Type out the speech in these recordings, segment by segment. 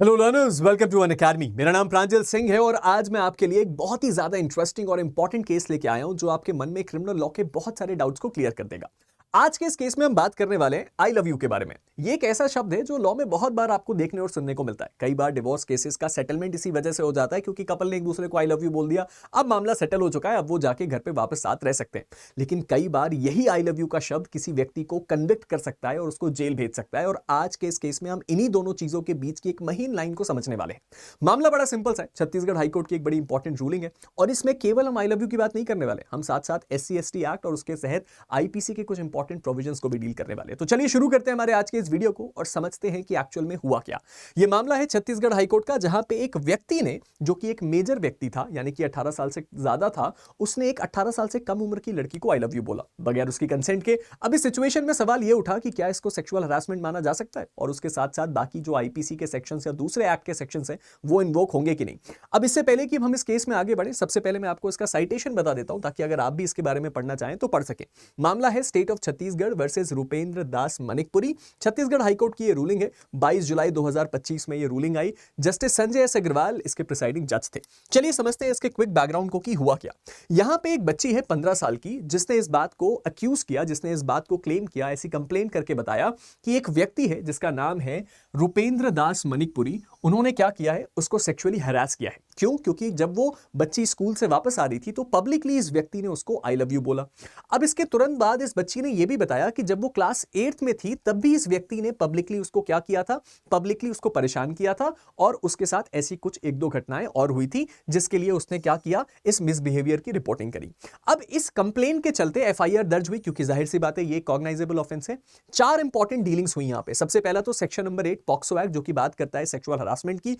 Hello learners, welcome to Unacademy. मेरा नाम प्रांजल सिंह है और आज मैं आपके लिए एक बहुत ही ज्यादा इंटरेस्टिंग और इंपॉर्टेंट केस लेके आया हूं जो आपके मन में क्रिमिनल लॉ के बहुत सारे डाउट्स को क्लियर कर देगा। आज के इस केस में हम बात करने वाले हैं आई लव यू के बारे में। ये एक ऐसा शब्द है जो लॉ में बहुत बार आपको देखने और सुनने को मिलता है। कई बार डिवोर्स केसेस का सेटलमेंट इसी वजह से हो जाता है क्योंकि कपल ने एक दूसरे को आई लव यू बोल दिया, अब मामला सेटल हो चुका है, अब वो जाके घर पे वापस साथ रह सकते हैं। लेकिन कई बार यही आई लव यू का शब्द किसी व्यक्ति को कन्विक्ट कर सकता है और उसको जेल भेज सकता है। और आज के इस केस में हम इन्हीं दोनों चीजों के बीच की एक महीन लाइन को समझने वाले हैं। मामला बड़ा सिंपल सा है। छत्तीसगढ़ हाईकोर्ट की एक बड़ी इंपॉर्टेंट रूलिंग है और इसमें केवल हम आई लव यू की बात नहीं करने वाले, हम साथ साथ SC/ST एक्ट और उसके तहत आईपीसी के कुछ इंपॉर्टेंट प्रोविजंस को भी डील करने वाले हैं। तो चलिए शुरू करते हैं हमारे आज के इस वीडियो को और समझते हैं कि एक्चुअल में हुआ क्या। यह मामला है छत्तीसगढ़ हाईकोर्ट का, जहां पे एक व्यक्ति ने, जो कि एक मेजर व्यक्ति था, यानी कि 18 साल से ज्यादा था, उसने एक 18 साल से कम उम्र की लड़की को आई लव यू बोला बगैर उसकी कंसेंट के। अब इस सिचुएशन में सवाल यह उठा कि क्या इसको सेक्सुअल हरासमेंट माना जा सकता है और उसके साथ साथ बाकी जो आईपीसी के सेक्शंस या दूसरे एक्ट के सेक्शंस हैं वो इन्वोक होंगे कि नहीं। अब इससे पहले कि हम इस केस में आगे बढ़े, सबसे पहले मैं आपको इसका साइटेशन बता देता हूं ताकि अगर आप भी इसके बारे में पढ़ना चाहें तो पढ़ सकें। मामला है state of Chhattisgarh versus Rupendra Das Manikpuri. Chhattisgarh high court की ये रूलिंग है। 22 जुलाई 2025 में ये रूलिंग आई। जस्टिस संजय एस अग्रवाल इसके प्रिसाइडिंग जज थे। चलिए समझते हैं इसके क्विक बैकग्राउंड को कि हुआ क्या। यहां पे एक बच्ची है 15 साल की, जिसने इस बात को अक्यूज किया, जिसने इस बात को क्लेम किया, ऐसी कंप्लेंट करके बताया कि एक व्यक्ति है जिसका नाम है रूपेंद्र दास मनिकपुरी, उन्होंने क्या किया है, उसको सेक्सुअली हरास किया है। क्यों? क्योंकि जब वो बच्ची स्कूल से वापस आ रही थी तो पब्लिकली इस व्यक्ति ने उसको आई लव यू बोला। अब इसके तुरंत बाद इस बच्ची ने यह भी बताया कि जब वो क्लास 8th में थी तब भी इस व्यक्ति ने पब्लिकली उसको क्या किया था, पब्लिकली उसको परेशान किया था और उसके साथ ऐसी कुछ एक दो घटनाएं और हुई थी जिसके लिए उसने क्या किया, इस मिसबिहेवियर की रिपोर्टिंग करी। अब इस कंप्लेंट के चलते एफआईआर दर्ज हुई क्योंकि जाहिर सी बात है ये कॉग्नाइजेबल ऑफेंस है। 4 इंपॉर्टेंट डीलिंग्स हुई यहां पे। सबसे पहला तो सेक्शन नंबर 8 पॉक्सो एक्ट जो की बात करता है सेक्सुअल हरासमेंट की।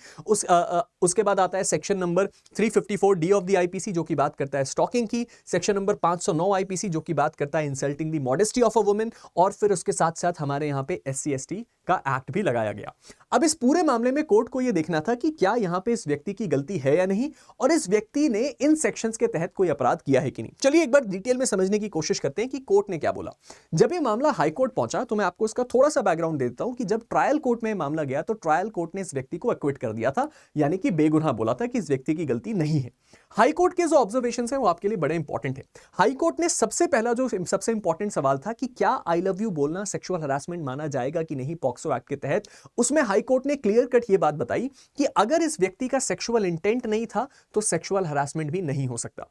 उसके बाद आता है section number 354D of the IPC जो की बात करता है स्टॉकिंग की। सेक्शन नंबर 509 आईपीसी जो की बात करता है insulting the modesty of a woman. और फिर उसके साथ साथ हमारे यहां पे SC/ST का एक्ट भी लगाया गया। अब इस पूरे मामले में कोर्ट को यह देखना था कि क्या यहां पे इस व्यक्ति की गलती है या नहीं और इस व्यक्ति ने इन सेक्शंस के तहत कोई अपराध किया है कि नहीं। चलिए एक बार डिटेल में समझने की कोशिश करते हैं कि कोर्ट ने क्या बोला। जब यह मामला हाई कोर्ट पहुंचा तो मैं आपको इसका थोड़ा सा बैकग्राउंड दे देता हूं कि जब ट्रायल कोर्ट में मामला गया तो ट्रायल कोर्ट ने इस व्यक्ति को एक्विट कर दिया था, यानी कि बेगुनाह बोला था कि इस व्यक्ति की गलती नहीं है। हाई कोर्ट के जो ऑब्जर्वेशंस हैं वो आपके लिए बड़े इंपॉर्टेंट है। हाई कोर्ट ने सबसे पहला जो सबसे इंपॉर्टेंट सवाल था कि क्या आई लव यू बोलना सेक्सुअल हरासमेंट माना जाएगा कि नहीं पॉक्सो एक्ट के तहत, उसमें हाई कोर्ट ने क्लियर कट ये बात बताई कि अगर इस व्यक्ति का सेक्सुअल इंटेंट नहीं था तो सेक्सुअल हरासमेंट भी नहीं हो सकता।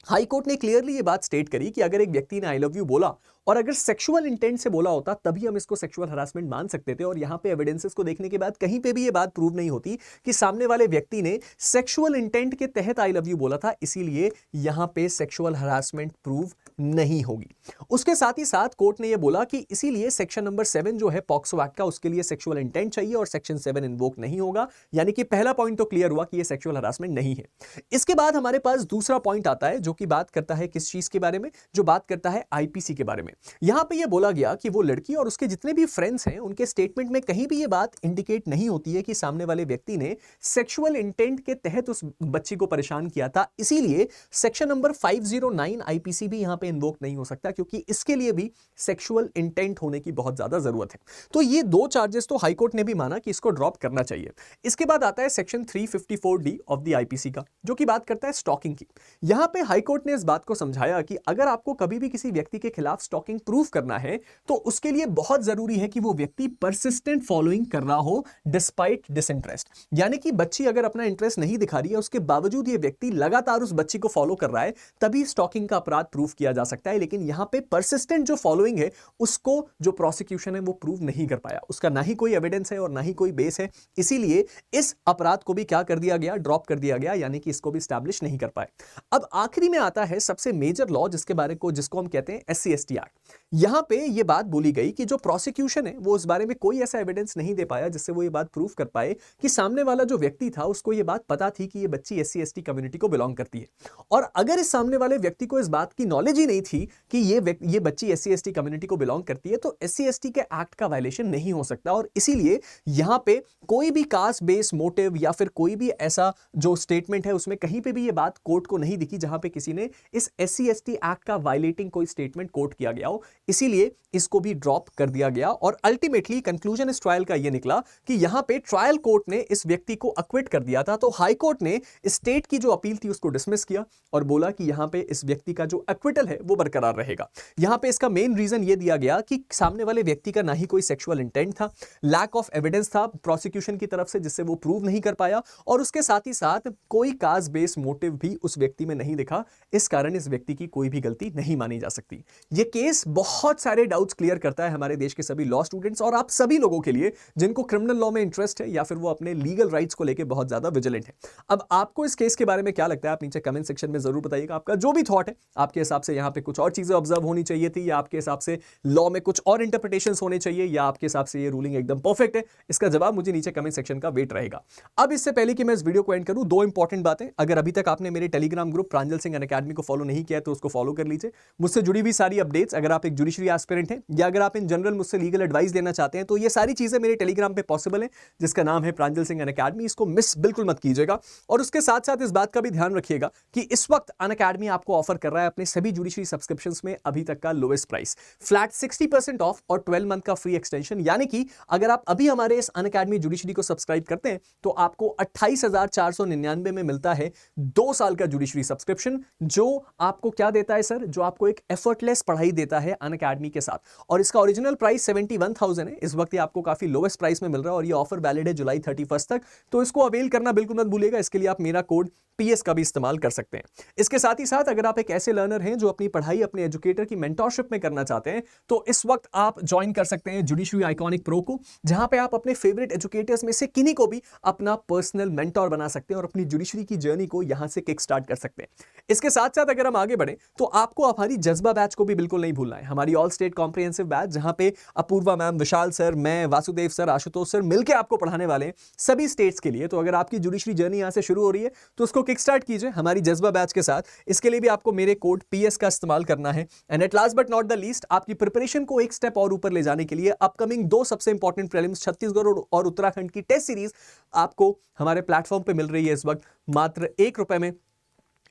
हाई कोर्ट ने क्लियरली ये बात स्टेट करी कि अगर एक व्यक्ति ने आई लव यू बोला और अगर सेक्सुअल इंटेंट से बोला होता तभी हम इसको सेक्सुअल हरासमेंट मान सकते थे। और यहां पे एविडेंसेस को देखने के बाद कहीं पे भी ये बात प्रूव नहीं होती कि सामने वाले व्यक्ति ने सेक्सुअल इंटेंट के तहत आई लव यू बोला था, इसीलिए यहां पे सेक्सुअल हरासमेंट प्रूव नहीं होगी। उसके साथ ही साथ कोर्ट ने यह बोला कि इसीलिए सेक्शन नंबर 7 जो है पॉक्सो एक्ट का, उसके लिए सेक्सुअल इंटेंट चाहिए और सेक्शन 7 इन्वोक नहीं होगा। यानी कि पहला पॉइंट तो क्लियर हुआ कि यह सेक्सुअल हरासमेंट नहीं है। इसके बाद हमारे पास दूसरा पॉइंट आता है जो कि बात करता है किस चीज के बारे में, जो बात करता है आईपीसी के बारे में। यहां पे यह बोला गया कि वो लड़की और उसके जितने भी फ्रेंड्स हैं उनके स्टेटमेंट में कहीं भी यह बात इंडिकेट नहीं होती है कि सामने वाले व्यक्ति ने सेक्सुअल इंटेंट के तहत उस बच्ची को परेशान किया था। इसीलिए सेक्शन नंबर 509 आईपीसी भी यहां पे इन्वोक नहीं हो सकता क्योंकि इसके लिए भी सेक्सुअल इंटेंट होने की बहुत ज्यादा जरूरत है। तो ये दो चार्जेस तो हाईकोर्ट ने भी माना कि इसको ड्रॉप करना चाहिए। इसके बाद आता है section 354D of the IPC का जो कि बात करता है स्टॉकिंग की। यहां पे हाईकोर्ट ने इस बात को समझाया कि अगर आपको कभी भी किसी व्यक्ति के खिलाफ स्टॉकिंग प्रूफ करना है तो उसके लिए बहुत जरूरी है कि वो व्यक्ति परसिस्टेंट फॉलोइंग कर रहा हो डिस्पाइट डिसइंटरेस्ट। यानी कि बच्ची अगर अपना इंटरेस्ट नहीं दिखा रही है उसके बावजूद ये व्यक्ति लगातार उस बच्ची को फॉलो कर रहा है, तभी स्टॉकिंग का अपराध प्रूफ किया जा सकता है। लेकिन यहां पे परसिस्टेंट जो फॉलोइंग है उसको जो प्रोसिक्यूशन है वो प्रूव नहीं कर पाया, उसका ना ही कोई एविडेंस है और ना ही कोई बेस है, इसीलिए इस अपराध को भी क्या कर दिया गया, ड्रॉप कर दिया गया, यानी कि इसको भी स्टैब्लिश नहीं कर पाए। अब आखिरी में आता है सबसे मेजर लॉ जिसको हम कहते हैं SC/ST एक्ट। यहां पे ये बात बोली गई कि जो प्रोसिक्यूशन है वो इस बारे में कोई ऐसा एविडेंस नहीं दे पाया जिससे वो ये बात प्रूफ कर पाए कि सामने वाला जो व्यक्ति था उसको ये बात पता थी कि ये बच्ची SC/ST कम्युनिटी को बिलोंग करती है। और अगर इस सामने वाले व्यक्ति को इस बात की नॉलेज ही नहीं थी कि ये बच्ची SC/ST कम्युनिटी को बिलोंग करती है तो SC/ST के एक्ट का वायलेशन नहीं हो सकता। और इसीलिए यहां पे कोई भी कास्ट बेस मोटिव या फिर कोई भी ऐसा जो स्टेटमेंट है उसमें कहीं पे भी ये बात कोर्ट को नहीं दिखी जहां पे किसी ने इस SC/ST एक्ट का वायलेटिंग कोई स्टेटमेंट कोर्ट किया गया हो। इसीलिए इसको भी ड्रॉप कर दिया गया और अल्टीमेटली कंक्लूजन इस ट्रायल का यह निकला कि यहां पे ट्रायल कोर्ट ने इस व्यक्ति को अक्विट कर दिया था। तो हाई कोर्ट ने स्टेट की जो अपील थी उसको डिसमिस किया और बोला कि यहां पे इस व्यक्ति का जो अक्विटल है वो बरकरार रहेगा। यहां पे इसका मेन रीजन ये दिया गया कि सामने वाले व्यक्ति का ना ही कोई सेक्सुअल इंटेंट था, लैक ऑफ एविडेंस था प्रोसिक्यूशन की तरफ से जिससे वो प्रूव नहीं कर पाया, और उसके साथ ही साथ कोई काज बेस मोटिव भी उस व्यक्ति में नहीं दिखा। इस कारण इस व्यक्ति की कोई भी गलती नहीं मानी जा सकती। यह केस बहुत सारे डाउट्स क्लियर करता है हमारे देश के सभी लॉ स्टूडेंट्स और आप सभी लोगों के लिए जिनको क्रिमिनल लॉ में इंटरेस्ट है या फिर वो अपने लीगल राइट्स को लेकर बहुत ज्यादा विजिलेंट है। अब आपको इस केस के बारे में क्या लगता है, आप नीचे कमेंट सेक्शन में जरूर बताइएगा। आपका जो भी थॉट है, आपके हिसाब से यहां पे कुछ और चीजें ऑब्जर्व होनी चाहिए थी या आपके हिसाब से लॉ में कुछ और इंटरप्रिटेशंस होने चाहिए या आपके हिसाब से ये रूलिंग एकदम परफेक्ट है, इसका जवाब मुझे नीचे कमेंट सेक्शन का वेट रहेगा। अब इससे पहले कि मैं इस वीडियो को एंड करूं, दो इंपॉर्टेंट बातें। अगर अभी तक आपने मेरे टेलीग्राम ग्रुप प्रांजल सिंह अनअकैडमी को फॉलो नहीं किया तो उसको फॉलो कर लीजिए। मुझसे जुड़ी हुई सारी अपडेट्स, अगर आप एक जुडिशरी एस्पिरेंट हैं या अगर आप इन जनरल मुझसे लीगल एडवाइस लेना चाहते हैं तो ये सारी चीजें मेरे टेलीग्राम पे पॉसिबल है, जिसका नाम है प्रांजल सिंह अनअकैडमी। इसको मिस बिल्कुल मत कीजिएगा। और उसके साथ साथ इस बात का भी ध्यान रखिएगा कि इस वक्त अनअकैडमी आपको ऑफर कर रहा है अपने सभी जुडिशरी सब्सक्रिप्शंस में अभी तक का लोएस्ट प्राइस, फ्लैट 60% ऑफ और 12 मंथ का फ्री एक्सटेंशन। यानी कि अगर आप अभी हमारे इस अनअकैडमी जुडिशरी को सब्सक्राइब करते हैं तो आपको 28,499 में मिलता है 2 साल का जुडिशरी सब्सक्रिप्शन, जो आपको क्या देता है सर, जो आपको एक एफर्टलेस पढ़ाई देता है अनअकैडमी के साथ। और इसका ओरिजिनल प्राइस 71,000 है, इस वक्त ये आपको काफी लोएस्ट प्राइस में मिल रहा है और ये ऑफर वैलिड है जुलाई 31 तक। तो इसको अवेल करना बिल्कुल मत भूलिएगा। इसके लिए आप मेरा कोड PS का भी इस्तेमाल कर सकते हैं। इसके साथ ही साथ अगर आप एक ऐसे लर्नर हैं जो अपनी पढ़ाई अपने एजुकेटर की मेंटरशिप में करना चाहते हैं तो इस वक्त आप ज्वाइन कर सकते हैं जुडिशरी आइकॉनिक प्रो को, जहां पे आप अपने फेवरेट एजुकेटर्स में से किन्हीं को भी अपना पर्सनल मेंटर बना सकते हैं और अपनी जुडिशरी की जर्नी को यहां से किक स्टार्ट कर सकते हैं। इसके साथ साथ अगर हम आगे बढ़े तो आपको हमारी जज्बा बैच को भी बिल्कुल नहीं भूलना है। हमारी ऑल स्टेट कॉम्प्रिहेंसिव बैच, जहां पे अपूर्वा मैम, विशाल सर, मैं, वासुदेव सर, आशुतोष सर मिलकर आपको पढ़ाने वाले हैं सभी स्टेट्स के लिए। तो अगर आपकी जुडिशरी जर्नी यहां से शुरू हो रही है तो उसको किक स्टार्ट कीजिए हमारी जज्बा बैच के साथ। इसके लिए भी आपको मेरे कोड PS का इस्तेमाल करना है। And at last but not the least, आपकी प्रिपरेशन को एक स्टेप और ऊपर ले जाने के लिए अपकमिंग 2 सबसे इंपॉर्टेंट प्रीलिम्स छत्तीसगढ़ और उत्तराखंड की टेस्ट सीरीज आपको हमारे प्लेटफॉर्म पे मिल रही है इस वक्त मात्र ₹1 में।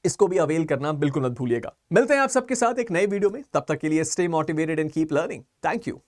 इसको भी अवेल करना बिल्कुल मत भूलिएगा। मिलते हैं आप सबके साथ एक नए वीडियो में, तब तक के लिए stay motivated and keep learning. Thank you.